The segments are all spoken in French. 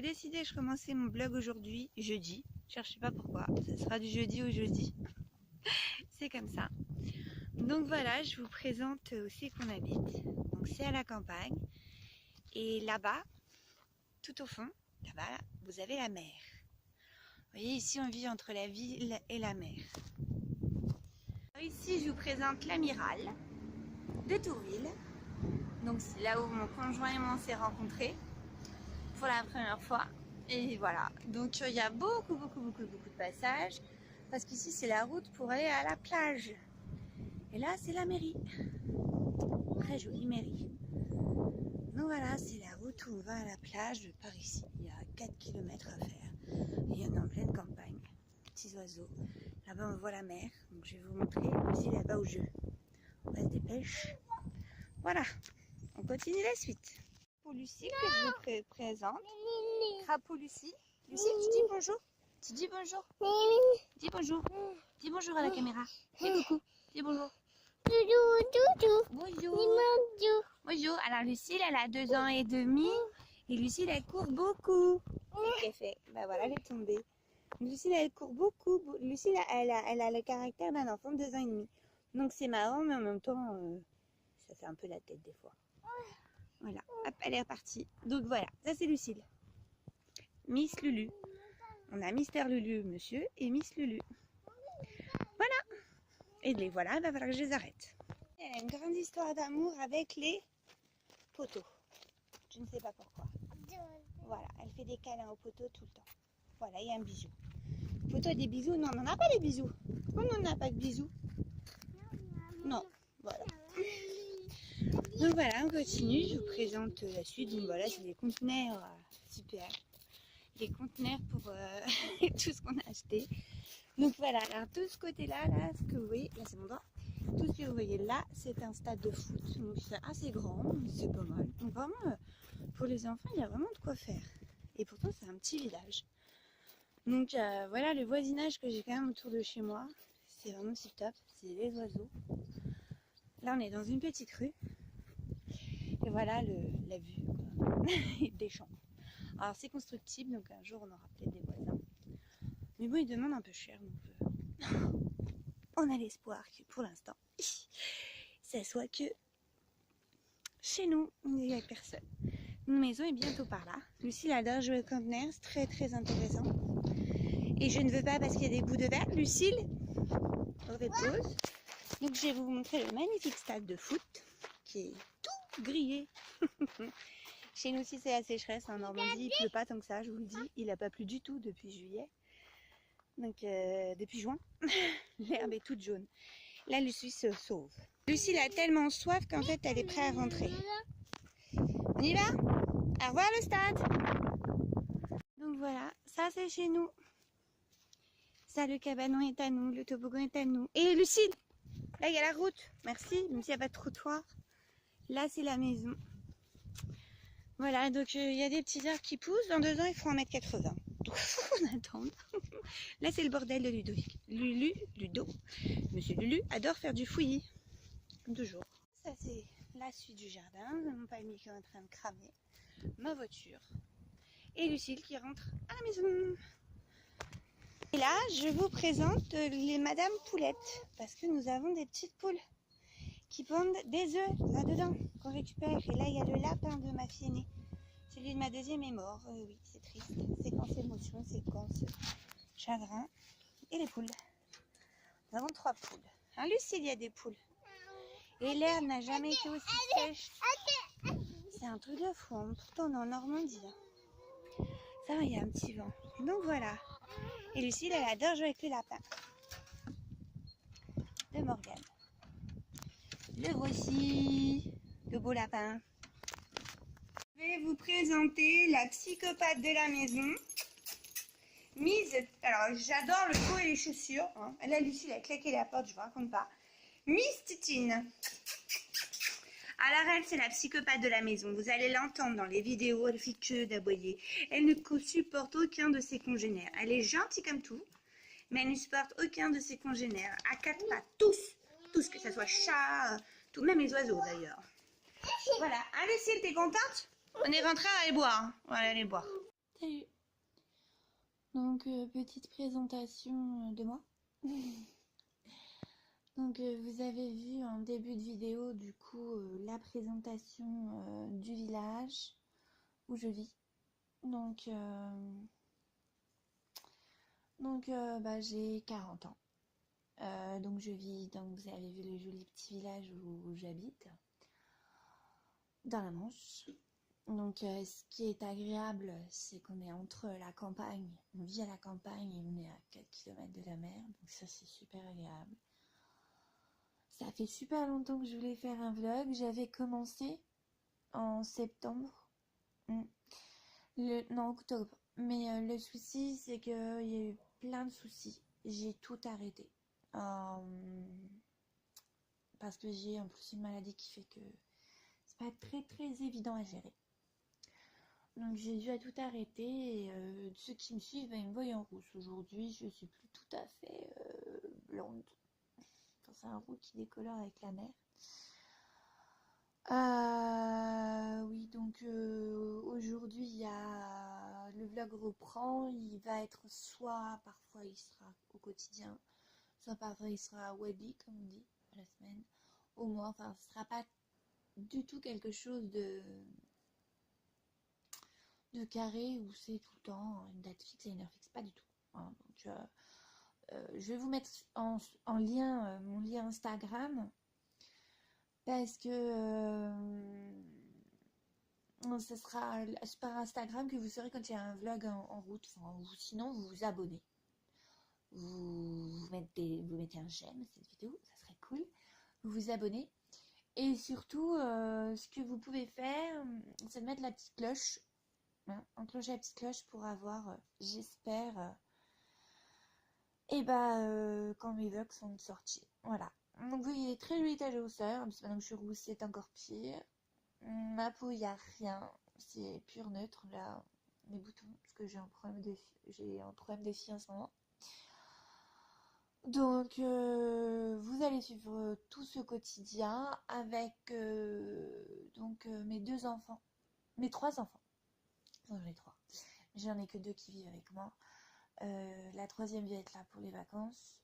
décidé, je commençais mon blog aujourd'hui, jeudi. Cherchez pas pourquoi, ça sera du jeudi au jeudi. C'est comme ça. Donc voilà, je vous présente où c'est qu'on habite. Donc c'est à la campagne. Et là-bas, tout au fond, là-bas, vous avez la mer. Vous voyez, ici on vit entre la ville et la mer. Alors ici, je vous présente l'amiral de Tourville. Donc c'est là où mon conjoint et moi on s'est rencontrés pour la première fois. Et voilà, donc il y a beaucoup de passages. Parce qu'ici c'est la route pour aller à la plage. Et là c'est la mairie. Très jolie mairie. Donc voilà, c'est la route où on va à la plage par ici. Il y a 4 km à faire. Et on est en pleine campagne. Petits oiseaux. Là-bas on voit la mer. Donc je vais vous montrer aussi là-bas où on se dépêche. Voilà, on continue la suite. Pour Lucie que je vous présente. Crapaud Lucie. Lucie, tu dis bonjour. Tu dis bonjour. Dis bonjour. Dis bonjour à la caméra. Dis coucou. Dis bonjour. Bonjour. Bonjour. Alors Lucille, elle a 2 ans et demi. Et Lucille, elle court beaucoup. Qu'est-ce qu'elle fait? Ben voilà, elle est tombée. Lucille, elle court beaucoup. Lucille, elle a le caractère d'un enfant de 2 ans et demi. Donc c'est marrant, mais en même temps, ça fait un peu la tête des fois. Voilà. Hop, elle est repartie. Donc voilà, ça c'est Lucille. Miss Lulu. On a Mister Lulu, monsieur, et Miss Lulu. Voilà. Et les voilà, il va falloir que je les arrête. Elle a une grande histoire d'amour avec les poteaux. Je ne sais pas pourquoi. Voilà, elle fait des câlins aux poteaux tout le temps. Voilà, il y a un bisou. Le poteau a des bisous? Non, on n'en a pas les bisous. Pourquoi on n'en a pas de bisous? Non, voilà. Donc voilà, on continue. Je vous présente la suite. Donc voilà, c'est des conteneurs super. Des conteneurs pour tout ce qu'on a acheté. Donc voilà, alors tout ce côté-là, là, ce que vous voyez, là c'est mon doigt. Tout ce que vous voyez là, c'est un stade de foot. Donc c'est assez grand, c'est pas mal. Donc vraiment, pour les enfants, il y a vraiment de quoi faire. Et pourtant, c'est un petit village. Donc voilà le voisinage que j'ai quand même autour de chez moi. C'est vraiment si top, c'est les oiseaux. Là, on est dans une petite rue. Et voilà la vue quoi. Des champs. Alors c'est constructible, donc un jour on aura peut-être des voisins. Mais bon, ils demandent un peu cher, donc on a l'espoir que pour l'instant, ça soit que chez nous, il n'y a personne. Une maison est bientôt par là. Lucille adore jouer au conteneur, c'est très intéressant. Et je ne veux pas parce qu'il y a des bouts de verre. Lucille, repose. Donc je vais vous montrer le magnifique stade de foot qui est tout grillé. Chez nous aussi c'est la sécheresse en Normandie, il pleut pas tant que ça, je vous le dis. Il n'a pas plu du tout depuis juillet. Donc depuis juin, l'herbe est toute jaune. Là Lucie se sauve. Lucille a tellement soif qu'en fait elle est prête à rentrer. On y va? Au revoir le stade. Donc voilà, ça c'est chez nous. Ça le cabanon est à nous, le toboggan est à nous. Et Lucille, là il y a la route, merci, même s'il n'y a pas de trottoir. Là c'est la maison. Voilà, donc il y a des petits arbres qui poussent. Dans 2 ans, il faut 1,80 m. On attend. Là, c'est le bordel de Ludo. Monsieur Lulu adore faire du fouillis. Comme toujours. Ça, c'est la suite du jardin. Mon palmier qui est en train de cramer. Ma voiture. Et Lucille qui rentre à la maison. Et là, je vous présente les Madame Poulettes. Parce que nous avons des petites poules qui pondent des œufs là-dedans qu'on récupère. Et là, il y a le lapin de ma fille aînée. Celui de ma deuxième est mort. Oui, c'est triste. Séquence émotion, séquence chagrin. Et les poules. Nous avons 3 poules. Hein, Lucie, il y a des poules. Et l'herbe n'a jamais été aussi sèche. C'est un truc de fou. Hein. Pourtant, on est en Normandie. Hein. Ça va, il y a un petit vent. Donc voilà. Et Lucie, elle adore jouer avec le lapin. De Morgane. Le voici, le beau lapin. Je vais vous présenter la psychopathe de la maison. Mise, alors j'adore le pot et les chaussures. Hein. Là, Lucie, elle a claqué la porte, je vous raconte pas. Miss Titine. Alors elle, c'est la psychopathe de la maison. Vous allez l'entendre dans les vidéos, elle fait que d'aboyer. Elle ne supporte aucun de ses congénères. Elle est gentille comme tout, mais elle ne supporte aucun de ses congénères. À 4 pattes, tous, que ce soit chat, tout, même les oiseaux d'ailleurs. Voilà. Ah Lucille, t'es contente? On est rentré à aller boire. Hein. On va aller boire. Salut. Donc, petite présentation de moi. Donc, vous avez vu en début de vidéo, du coup, la présentation du village où je vis. Donc, bah, j'ai 40 ans. Donc, je vis, donc vous avez vu le joli petit village où j'habite, dans la Manche. Donc, ce qui est agréable, c'est qu'on est entre la campagne, on vit à la campagne et on est à 4 km de la mer, donc ça c'est super agréable. Ça fait super longtemps que je voulais faire un vlog, j'avais commencé en septembre, non octobre, mais le souci c'est qu'il y a eu plein de soucis, j'ai tout arrêté. Parce que j'ai en plus une maladie qui fait que c'est pas très évident à gérer. Donc j'ai dû à tout arrêter et ceux qui me suivent, ils me voient en rousse. Aujourd'hui, je suis plus tout à fait blonde. Enfin, c'est un roux qui décolore avec la mer. Oui, donc aujourd'hui, il y a le vlog reprend. Il va être soit parfois il sera au quotidien, soit parfois il sera webby, comme on dit, à la semaine, au mois. Enfin, ce sera pas du tout quelque chose de carré où c'est tout le temps une date fixe et une heure fixe, pas du tout. Hein. Donc, je vais vous mettre en lien mon lien Instagram parce que ce sera par Instagram que vous saurez quand il y a un vlog en route, enfin, ou sinon vous vous abonnez. Vous mettez un j'aime à cette vidéo, ça serait cool. Vous vous abonnez. Et surtout, ce que vous pouvez faire, c'est de mettre la petite cloche. Enclencher la petite cloche pour avoir, j'espère, quand mes vlogs sont sortis. Voilà. Donc vous voyez, très jolie tache de rousseur. Maintenant que je suis rousse, c'est encore pire. Ma peau, il n'y a rien. C'est pur neutre, là. Mes boutons, parce que j'ai un problème de fille en ce moment. Donc, vous allez suivre tout ce quotidien avec mes 2 enfants. Mes 3 enfants. Non, j'en ai 3. J'en ai que 2 qui vivent avec moi. La 3e vient être là pour les vacances.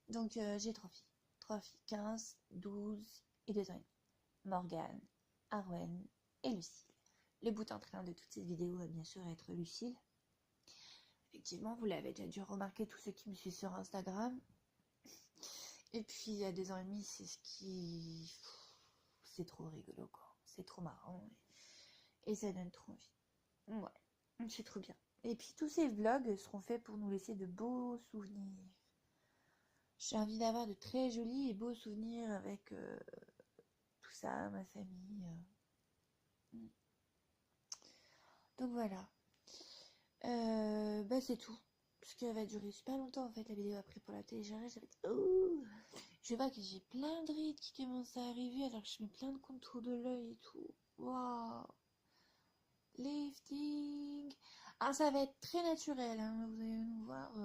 Donc j'ai 3 filles. 3 filles, 15, 12 et 2 ans et demi. Morgane, Arwen et Lucille. Le bout en train de toute cette vidéo va bien sûr être Lucille. Effectivement, vous l'avez déjà dû remarquer, tous ceux qui me suivent sur Instagram. Et puis à 2 ans et demi, c'est ce qui... C'est trop rigolo, quoi. C'est trop marrant. Et ça donne trop envie. Ouais, c'est trop bien. Et puis tous ces vlogs seront faits pour nous laisser de beaux souvenirs. J'ai envie d'avoir de très jolis et beaux souvenirs avec tout ça, ma famille. Donc voilà. C'est tout. Parce qu'elle va durer super longtemps en fait la vidéo après pour la télécharger. Je vois que j'ai plein de rides qui commencent à arriver alors que je mets plein de contours de l'œil et tout. Waouh! Lifting! Ah, ça va être très naturel, hein. Vous allez nous voir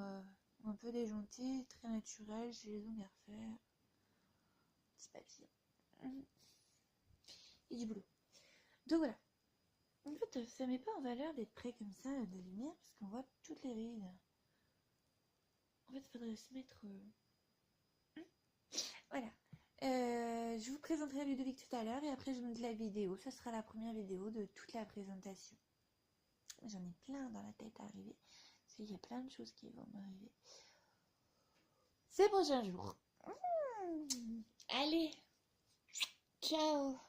un peu déjanté, très naturel. J'ai les ongles à refaire. Petit papillon. Et du boulot. Donc voilà. En fait, ça met pas en valeur d'être près comme ça de lumière parce qu'on voit toutes les rides. En fait, il faudrait se mettre... Voilà. Je vous présenterai Ludovic tout à l'heure et après je vous montre la vidéo. Ça sera la première vidéo de toute la présentation. J'en ai plein dans la tête à arriver. Parce qu'il y a plein de choses qui vont m'arriver ces prochains jours. Allez. Ciao.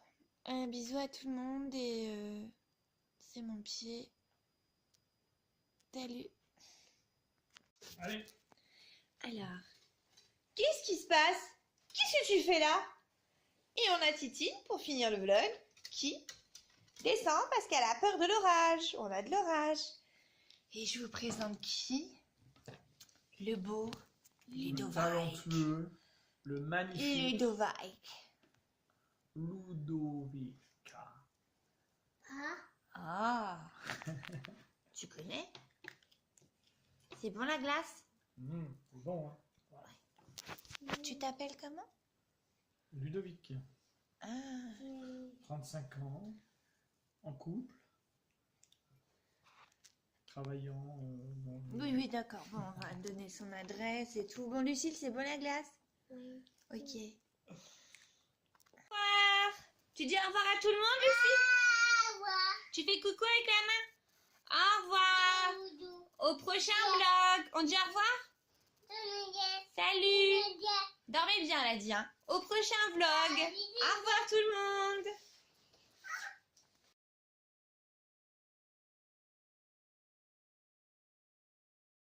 Un bisou à tout le monde et c'est mon pied. Salut. Allez. Alors, qu'est-ce qui se passe? Qu'est-ce que tu fais là? Et on a Titine, pour finir le vlog, qui descend parce qu'elle a peur de l'orage. On a de l'orage. Et je vous présente qui? Le beau Ludovic. Le talentueux, le magnifique Ludovic. Ludovica. Ah. Tu connais? C'est bon la glace? C'est bon, hein. Tu t'appelles comment? Ludovic, Ah. 35 ans, en couple, travaillant dans le... Oui, oui, d'accord. Bon, on va donner son adresse et tout. Bon, Lucille, c'est bon la glace? Oui. Ok. Au revoir. Tu dis au revoir à tout le monde, Lucie? Au revoir. Tu fais coucou avec la main? Au revoir. Doudou. Au prochain vlog. On dit au revoir? Salut. Dormez bien, elle a dit. Hein. Au prochain vlog. Au revoir tout le monde.